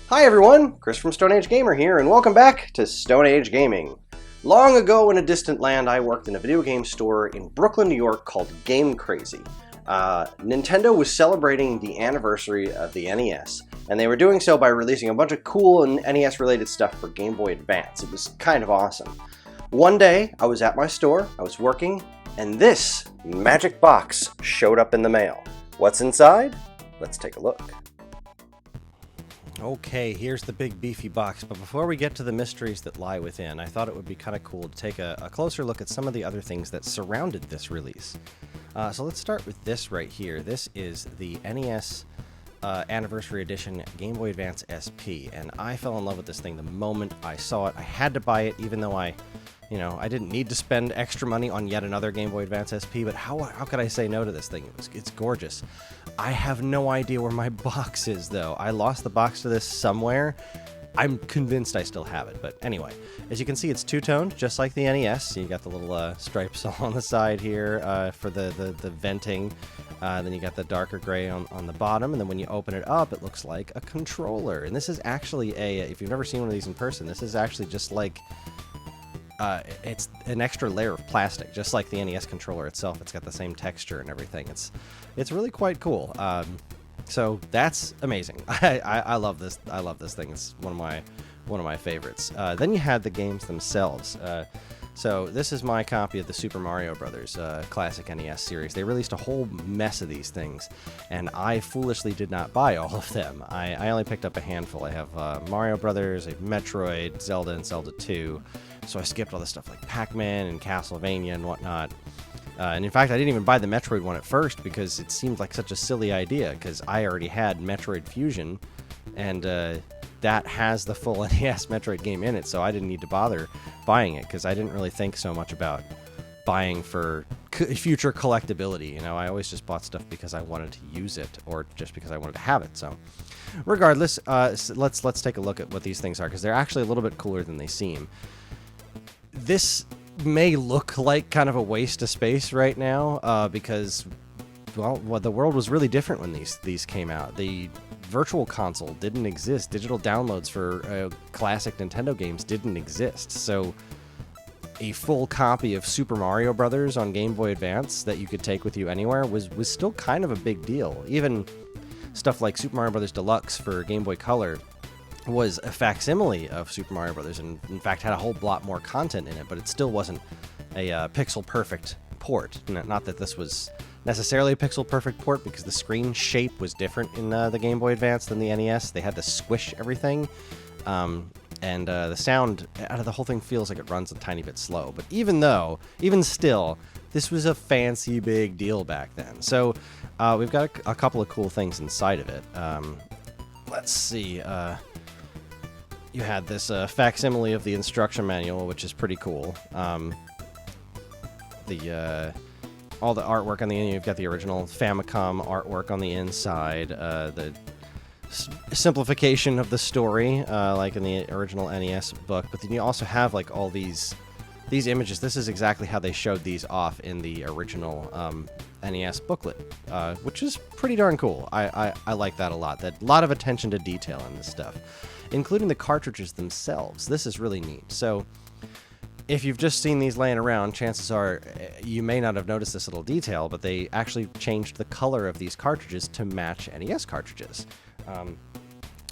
Hi everyone, Kris from Stone Age Gamer here, and welcome back to Stone Age Gaming. Long ago in a distant land, I worked in a video game store in Brooklyn, New York called Game Crazy. Nintendo was celebrating the anniversary of the NES, and they were doing so by releasing a bunch of cool and NES-related stuff for Game Boy Advance. It was kind of awesome. One day, I was at my store, I was working, and this magic box showed up in the mail. What's inside? Let's take a look. Okay, here's the big beefy box, but before we get to the mysteries that lie within, I thought it would be kind of cool to take a closer look at some of the other things that surrounded this release. So let's start with this right here. This is the NES Anniversary Edition Game Boy Advance SP, and I fell in love with this thing the moment I saw it. I had to buy it, even though I didn't need to spend extra money on yet another Game Boy Advance SP, but how could I say no to this thing? It's gorgeous. I have no idea where my box is, though. I lost the box to this somewhere. I'm convinced I still have it, but anyway. As you can see, it's two-toned, just like the NES. You got the little stripes on the side here for the venting. Then you got the darker gray on the bottom, and then when you open it up, it looks like a controller. And this is actually if you've never seen one of these in person, this is actually just like... it's an extra layer of plastic, just like the NES controller itself. It's got the same texture and everything. It's really quite cool. So that's amazing. I love this. I love this thing. It's one of my favorites. Then you had the games themselves. So this is my copy of the Super Mario Brothers classic NES series. They released a whole mess of these things, and I foolishly did not buy all of them. I only picked up a handful. I have Mario Brothers, I have Metroid, Zelda, and Zelda 2. So I skipped all this stuff like Pac-Man and Castlevania and whatnot. And in fact, I didn't even buy the Metroid one at first because it seemed like such a silly idea, because I already had Metroid Fusion, and that has the full NES Metroid game in it, so I didn't need to bother buying it, because I didn't really think so much about buying for future collectability. I always just bought stuff because I wanted to use it, or just because I wanted to have it. So regardless, let's take a look at what these things are, because they're actually a little bit cooler than they seem. This may look like kind of a waste of space right now, because, well, the world was really different when these came out. The Virtual Console didn't exist. Digital downloads for classic Nintendo games didn't exist. So a full copy of Super Mario Brothers on Game Boy Advance that you could take with you anywhere was still kind of a big deal. Even stuff like Super Mario Brothers Deluxe for Game Boy Color was a facsimile of Super Mario Brothers, and in fact had a whole lot more content in it, but it still wasn't a pixel perfect port. Not that this was necessarily a pixel perfect port, because the screen shape was different in the Game Boy Advance than the NES. They had to squish everything, and the sound out of the whole thing feels like it runs a tiny bit slow. But even still, this was a fancy big deal back then. So we've got a couple of cool things inside of it. Let's see. You had this facsimile of the instruction manual, which is pretty cool. All the artwork on the end, you've got the original Famicom artwork on the inside, the simplification of the story, like in the original NES book. But then you also have like all these images. This is exactly how they showed these off in the original NES booklet, which is pretty darn cool. I like that a lot. That lot of attention to detail in this stuff, including the cartridges themselves. This is really neat. So if you've just seen these laying around, chances are you may not have noticed this little detail, but they actually changed the color of these cartridges to match NES cartridges.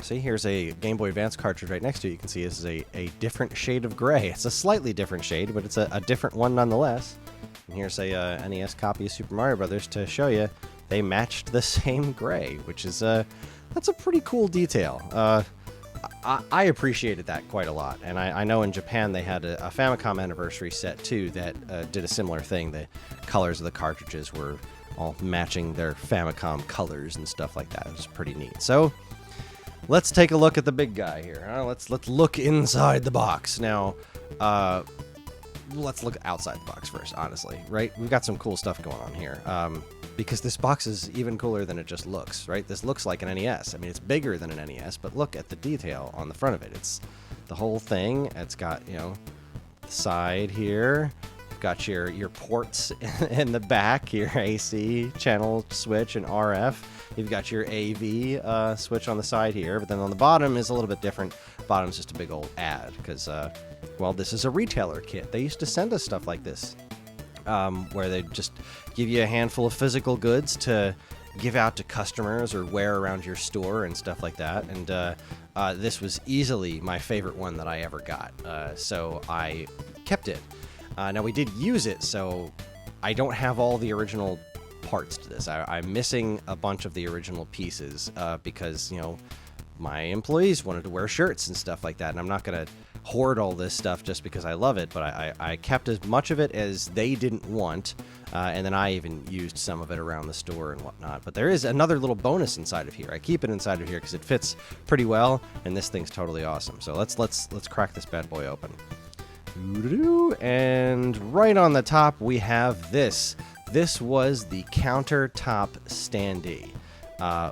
See, here's a Game Boy Advance cartridge right next to it. You can see this is a different shade of gray. It's a slightly different shade, but it's a different one nonetheless. And here's a NES copy of Super Mario Brothers to show you they matched the same gray, which is that's a pretty cool detail. I appreciated that quite a lot, and I know in Japan they had a Famicom anniversary set too that did a similar thing. The colors of the cartridges were all matching their Famicom colors and stuff like that. It was pretty neat. So let's take a look at the big guy here. Let's look inside the box. Now, let's look outside the box first, honestly, right? We've got some cool stuff going on here. Because this box is even cooler than it just looks, right? This looks like an NES. I mean, it's bigger than an NES, but look at the detail on the front of it. It's the whole thing. It's got, the side here, got your ports in the back, your AC channel switch and RF. You've got your AV switch on the side here, but then on the bottom is a little bit different. Bottom's just a big old ad because, well, this is a retailer kit. They used to send us stuff like this, where they just give you a handful of physical goods to give out to customers or wear around your store and stuff like that. And this was easily my favorite one that I ever got, so I kept it. Now, we did use it, so I don't have all the original parts to this. I'm missing a bunch of the original pieces because, you know, my employees wanted to wear shirts and stuff like that, and I'm not going to hoard all this stuff just because I love it, but I kept as much of it as they didn't want, and then I even used some of it around the store and whatnot. But there is another little bonus inside of here. I keep it inside of here because it fits pretty well, and this thing's totally awesome. So let's crack this bad boy open. And right on the top we have this. This was the countertop standee,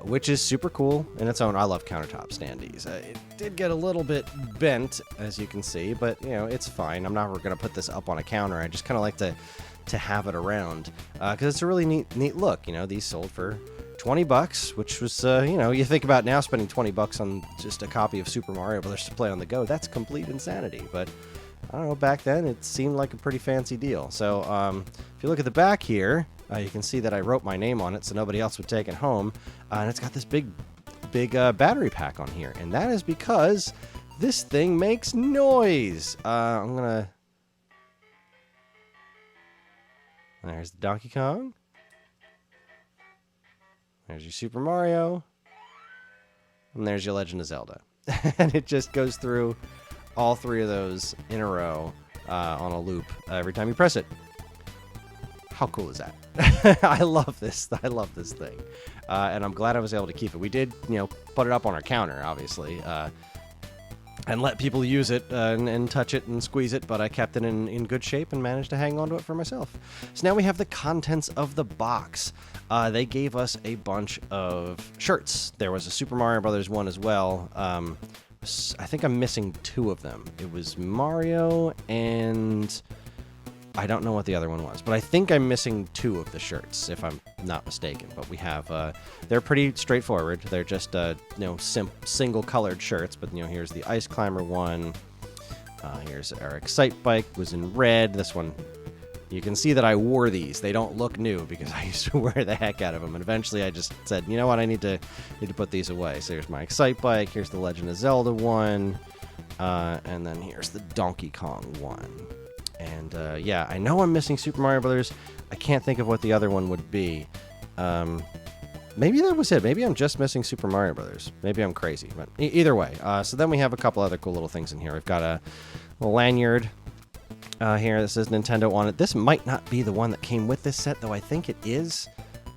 which is super cool in its own. I love countertop standees. It did get a little bit bent, as you can see, but you know, it's fine. I'm not going to put this up on a counter. I just kind of like to have it around because it's a really neat look. You know, these sold for $20, which was, you know, you think about now spending $20 on just a copy of Super Mario Brothers to play on the go. That's complete insanity, but I don't know, back then it seemed like a pretty fancy deal. So if you look at the back here, you can see that I wrote my name on it so nobody else would take it home. And it's got this big battery pack on here. And that is because this thing makes noise. I'm going to... There's the Donkey Kong. There's your Super Mario. And there's your Legend of Zelda. And it just goes through all three of those in a row on a loop every time you press it. How cool is that? I love this. I love this thing. And I'm glad I was able to keep it. We did, you know, put it up on our counter, obviously, and let people use it and touch it and squeeze it, but I kept it in good shape and managed to hang on to it for myself. So now we have the contents of the box. They gave us a bunch of shirts. There was a Super Mario Brothers one as well. I think I'm missing two of them. It was Mario and I don't know what the other one was, but I think I'm missing two of the shirts, if I'm not mistaken. But we have, they're pretty straightforward. They're just, you know, single-colored shirts. But, you know, here's the Ice Climber one. Here's our Excite Bike, was in red. This one, you can see that I wore these. They don't look new because I used to wear the heck out of them. And eventually I just said, you know what, I need to put these away. So here's my Excite Bike. Here's the Legend of Zelda one. And then here's the Donkey Kong one. And yeah, I know I'm missing Super Mario Brothers. I can't think of what the other one would be. Maybe that was it. Maybe I'm just missing Super Mario Brothers. Maybe I'm crazy. But either way. So then we have a couple other cool little things in here. We've got a lanyard here. This is Nintendo on it. This might not be the one that came with this set, though I think it is.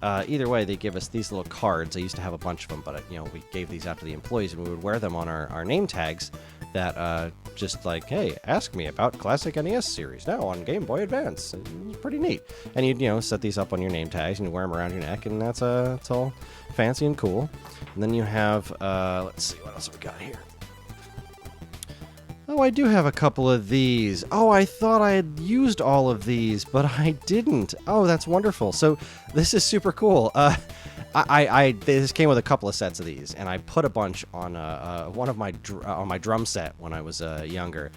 Either way, they give us these little cards. I used to have a bunch of them, but you know, we gave these out to the employees, and we would wear them on our name tags. That just like, hey, ask me about classic NES series now on Game Boy Advance. It's pretty neat. And you'd, you know, set these up on your name tags and you wear them around your neck, and that's it's all fancy and cool. And then you have, let's see, what else have we got here? Oh, I do have a couple of these. Oh, I thought I had used all of these, but I didn't. Oh, that's wonderful. So this is super cool. This came with a couple of sets of these, and I put a bunch on one of my on my drum set when I was younger,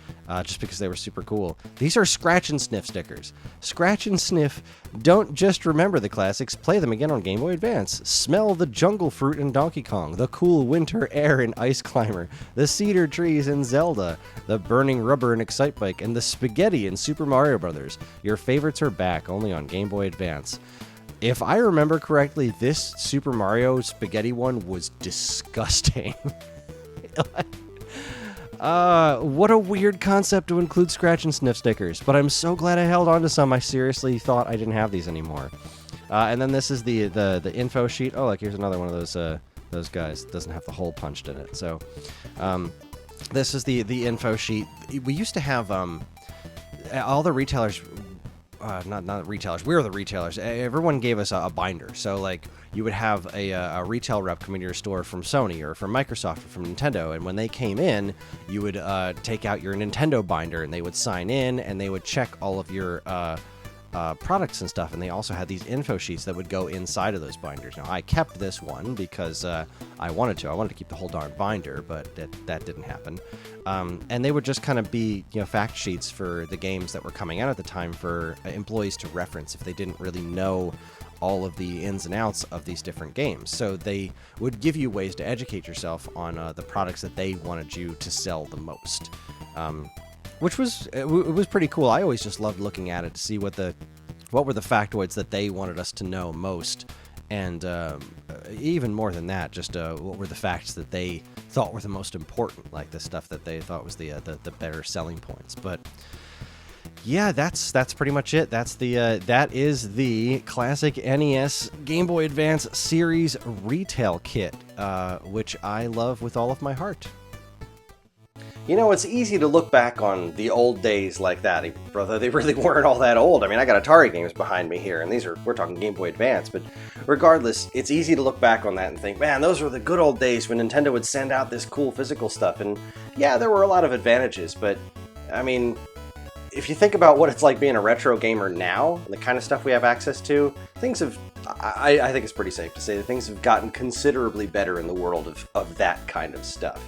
just because they were super cool. These are Scratch and Sniff stickers. Scratch and Sniff don't just remember the classics, play them again on Game Boy Advance. Smell the jungle fruit in Donkey Kong, the cool winter air in Ice Climber, the cedar trees in Zelda, the burning rubber in Excite Bike, and the spaghetti in Super Mario Brothers. Your favorites are back, only on Game Boy Advance. If I remember correctly, this Super Mario spaghetti one was disgusting. What a weird concept to include Scratch and Sniff stickers, but I'm so glad I held on to some. I seriously thought I didn't have these anymore. And then this is the info sheet. Oh, look, here's another one of those guys. It doesn't have the hole punched in it. So this is the info sheet. We used to have all the retailers... not retailers. We were the retailers. Everyone gave us a binder. So, like, you would have a retail rep come into your store from Sony or from Microsoft or from Nintendo, and when they came in, you would take out your Nintendo binder, and they would sign in, and they would check all of your products and stuff, and they also had these info sheets that would go inside of those binders. Now, I kept this one because I wanted to keep the whole darn binder, but that didn't happen. And they would just kind of be, fact sheets for the games that were coming out at the time for employees to reference if they didn't really know all of the ins and outs of these different games. So they would give you ways to educate yourself on the products that they wanted you to sell the most. Which was pretty cool. I always just loved looking at it to see what were the factoids that they wanted us to know most, and even more than that, just what were the facts that they thought were the most important, like the stuff that they thought was the better selling points. But yeah, that's pretty much it. That is the classic NES Game Boy Advance series retail kit, which I love with all of my heart. It's easy to look back on the old days like that, brother. They really weren't all that old. I mean, I got Atari games behind me here, and we're talking Game Boy Advance, but regardless, it's easy to look back on that and think, man, those were the good old days when Nintendo would send out this cool physical stuff, and yeah, there were a lot of advantages, but, I mean, if you think about what it's like being a retro gamer now, and the kind of stuff we have access to, things have, I think it's pretty safe to say that things have gotten considerably better in the world of that kind of stuff.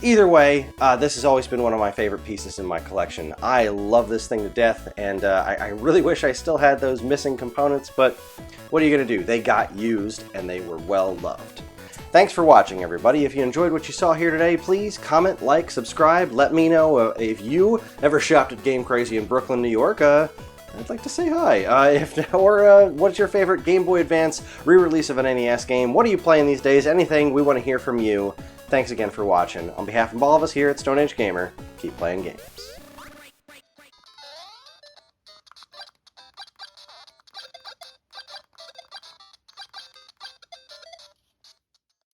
Either way, this has always been one of my favorite pieces in my collection. I love this thing to death, and I really wish I still had those missing components, but what are you going to do? They got used, and they were well loved. Thanks for watching, everybody. If you enjoyed what you saw here today, please comment, like, subscribe. Let me know if you ever shopped at Game Crazy in Brooklyn, New York. I'd like to say hi. What's your favorite Game Boy Advance re-release of an NES game? What are you playing these days? Anything, we want to hear from you. Thanks again for watching. On behalf of all of us here at Stone Age Gamer, keep playing games.